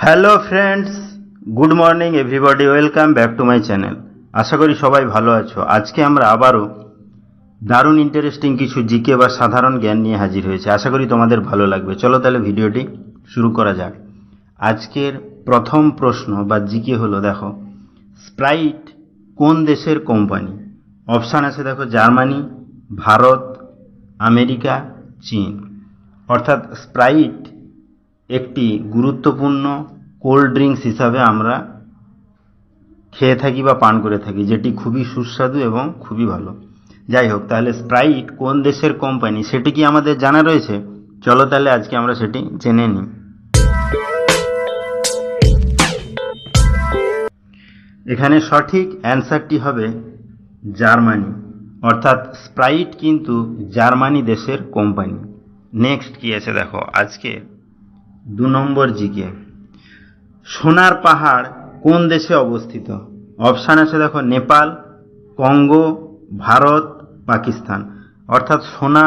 Hello friends, good morning everybody, welcome back to my channel. আশা করি সবাই ভালো আছো। আজকে আমরা আবারও দারুণ ইন্টারেস্টিং কিছু জিকে বা সাধারণ জ্ঞান নিয়ে হাজির হয়েছে। আশা করি তোমাদের ভালো লাগবে। চলো তাহলে ভিডিওটি শুরু করা যাক। আজকের প্রথম প্রশ্ন বা জিকে হলো, দেখো, স্প্রাইট কোন দেশের কোম্পানি? অপশান আছে দেখো, জার্মানি, ভারত, আমেরিকা, চীন। অর্থাৎ স্প্রাইট একটি গুরুত্বপূর্ণ কোল্ড ড্রিঙ্কস হিসাবে আমরা খেয়ে থাকি বা পান করে থাকি, যেটি খুবই সুস্বাদু এবং খুবই ভালো। যাই হোক, তাহলে স্প্রাইট কোন দেশের কোম্পানি সেটি কি আমাদের জানা রয়েছে? চলো তাহলে আজকে আমরা সেটি জেনে নিই। এখানে সঠিক অ্যান্সারটি হবে জার্মানি। অর্থাৎ স্প্রাইট কিন্তু জার্মানি দেশের কোম্পানি। নেক্সট কি আছে দেখো, আজকে 2 নম্বর জিকে, সোনার পাহাড় কোন দেশে অবস্থিত? অপশান আছে দেখো, নেপাল, কঙ্গো, ভারত, পাকিস্তান। অর্থাৎ সোনা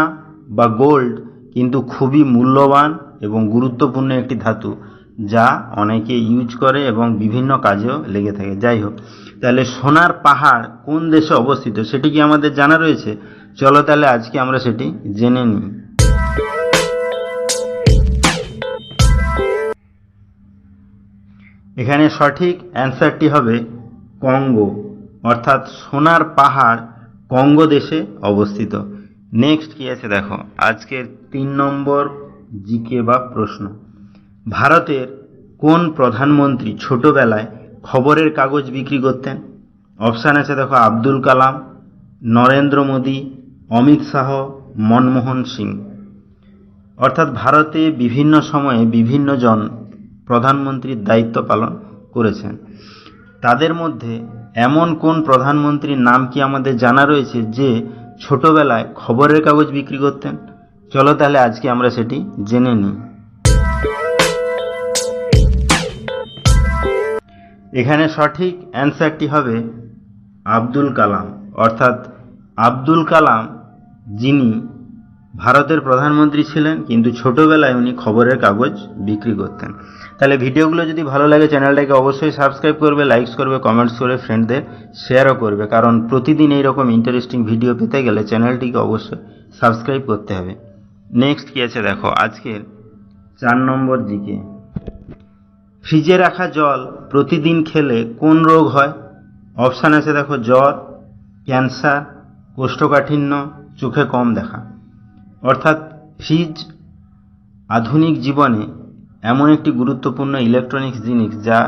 বা গোল্ড কিন্তু খুবই মূল্যবান এবং গুরুত্বপূর্ণ একটি ধাতু, যা অনেকে ইউজ করে এবং বিভিন্ন কাজেও লেগে থাকে। যাই হোক, তাহলে সোনার পাহাড় কোন দেশে অবস্থিত সেটি কি আমাদের জানা রয়েছে? চলো তাহলে আজকে আমরা সেটি জেনে নিই। এখানে সঠিক অ্যান্সারটি হবে কঙ্গো। অর্থাৎ সোনার পাহাড় কঙ্গো দেশে অবস্থিত। নেক্সট কি আছে দেখো, আজকের 3 নম্বর জিকে বা প্রশ্ন, ভারতের কোন প্রধানমন্ত্রী ছোটবেলায় খবরের কাগজ বিক্রি করতেন? অপশান আছে দেখো, আব্দুল কালাম, নরেন্দ্র মোদী, অমিত শাহ, মনমোহন সিং। অর্থাৎ ভারতে বিভিন্ন সময়ে বিভিন্ন জন প্রধানমন্ত্রীর দায়িত্ব পালন করেছেন। তাদের মধ্যে এমন কোন প্রধানমন্ত্রীর নাম কি আমাদের জানা রয়েছে যে ছোটবেলায় খবরের কাগজ বিক্রি করতেন? চলো তাহলে আজকে আমরা সেটি জেনে নিই। এখানে সঠিক অ্যান্সারটি হবে আব্দুল কালাম। অর্থাৎ আব্দুল কালাম, যিনি ভারতের প্রধানমন্ত্রী ছিলেন, কিন্তু ছোটবেলায় উনি খবরের কাগজ বিক্রি করতেন। তাহলে ভিডিওগুলো যদি ভালো লাগে চ্যানেলটাকে অবশ্যই সাবস্ক্রাইব করবে, লাইকস করবে, কমেন্টস করে ফ্রেন্ডদের শেয়ারও করবে, কারণ প্রতিদিন এইরকম ইন্টারেস্টিং ভিডিও পেতে গেলে চ্যানেলটিকে অবশ্যই সাবস্ক্রাইব করতে হবে। নেক্সট কি আছে দেখো, আজকের 4 নম্বর জিকে, ফ্রিজে রাখা জল প্রতিদিন খেলে কোন রোগ হয়? অপশান আছে দেখো, জ্বর, ক্যান্সার, কোষ্ঠকাঠিন্য, চোখে কম দেখা। অর্থাৎ ফ্রিজ আধুনিক জীবনে এমন একটি গুরুত্বপূর্ণ ইলেকট্রনিক্স জিনিস যা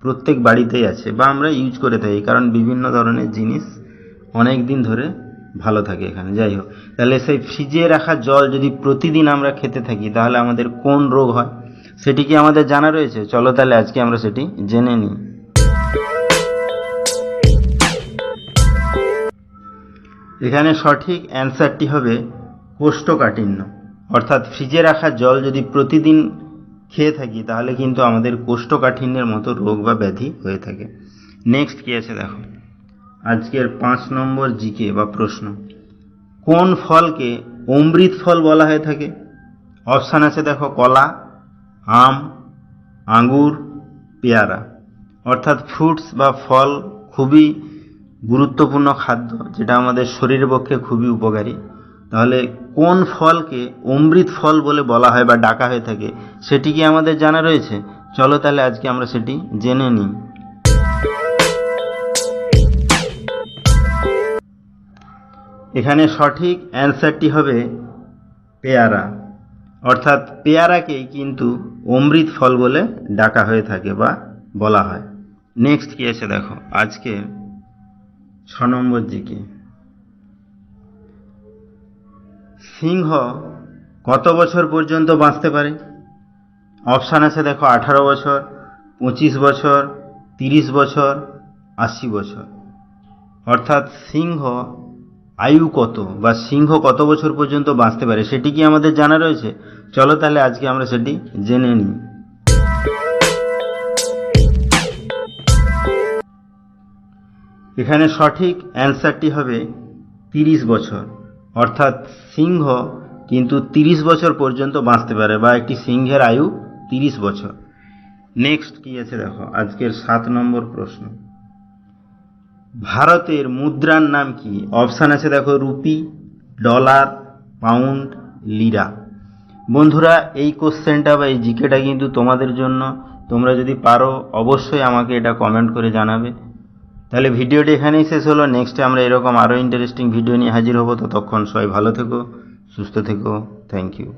প্রত্যেক বাড়িতেই আছে বা আমরা ইউজ করে থাকি, কারণ বিভিন্ন ধরনের জিনিস অনেক দিন ধরে ভালো থাকে এখানে। যাই হোক, তাহলে সেই ফ্রিজে রাখা জল যদি প্রতিদিন আমরা খেতে থাকি তাহলে আমাদের কোন রোগ হয় সেটি কি আমাদের জানা রয়েছে? চলো তাহলে আজকে আমরা সেটি জেনে নিই। এখানে সঠিক অ্যান্সারটি হবে কোষ্ঠকাঠিন্য। অর্থাৎ ফ্রিজে রাখা জল যদি প্রতিদিন খেয়ে থাকি তাহলে কিন্তু আমাদের কোষ্ঠকাঠিন্যের মতো রোগ বা ব্যাধি হয়ে থাকে। নেক্সট কি আছে দেখো, আজকের 5 নম্বর জিকে বা প্রশ্ন, কোন ফলকে অমৃত ফল বলা হয়ে থাকে? অপশান আছে দেখো, কলা, আম, আঙ্গুর, পেয়ারা। অর্থাৎ ফ্রুটস বা ফল খুবই গুরুত্বপূর্ণ খাদ্য, যেটা আমাদের শরীরের পক্ষে খুবই উপকারী। তাহলে কোন ফলকে অমৃত ফল বলে বলা হয় বা ডাকা হয়ে থাকে সেটি কি আমাদের জানা রয়েছে? চলো তাহলে আজকে আমরা সেটি জেনে নিই। এখানে সঠিক অ্যান্সারটি হবে পেয়ারা। অর্থাৎ পেয়ারাকেই কিন্তু অমৃত ফল বলে ডাকা হয়ে থাকে বা বলা হয়। নেক্সট কি আছে দেখো, আজকে 6 নম্বর জিকে, সিংহ কত বছর পর্যন্ত বাঁচতে পারে? অপশান আছে দেখো, 18 বছর, 25 বছর, 30 বছর, 80 বছর। অর্থাৎ সিংহ আয়ু কত বা সিংহ কত বছর পর্যন্ত বাঁচতে পারে সেটি কি আমাদের জানা রয়েছে? চলো তাহলে আজকে আমরা সেটি জেনে নিই। এখানে সঠিক অ্যান্সারটি হবে 30 বছর। অর্থাৎ সিংহ কিন্তু 30 বছর পর্যন্ত বাঁচতে পারে বা একটি সিংহের আয়ু 30 বছর। নেক্সট কি আছে দেখো, আজকের 7 নম্বর প্রশ্ন, ভারতের মুদ্রার নাম কি? অপশান আছে দেখো, রুপি, ডলার, পাউন্ড, লিরা। বন্ধুরা এই কোশ্চেনটা বা এই জিকেটা কিন্তু তোমাদের জন্য, তোমরা যদি পারো অবশ্যই আমাকে এটা কমেন্ট করে জানাবে। তাহলে ভিডিওটি এখানেই শেষ হলো। নেক্সটে আমরা এরকম আরও ইন্টারেস্টিং ভিডিও নিয়ে হাজির হব। ততক্ষণ সবাই ভালো থেকো, সুস্থ থেকো। Thank you.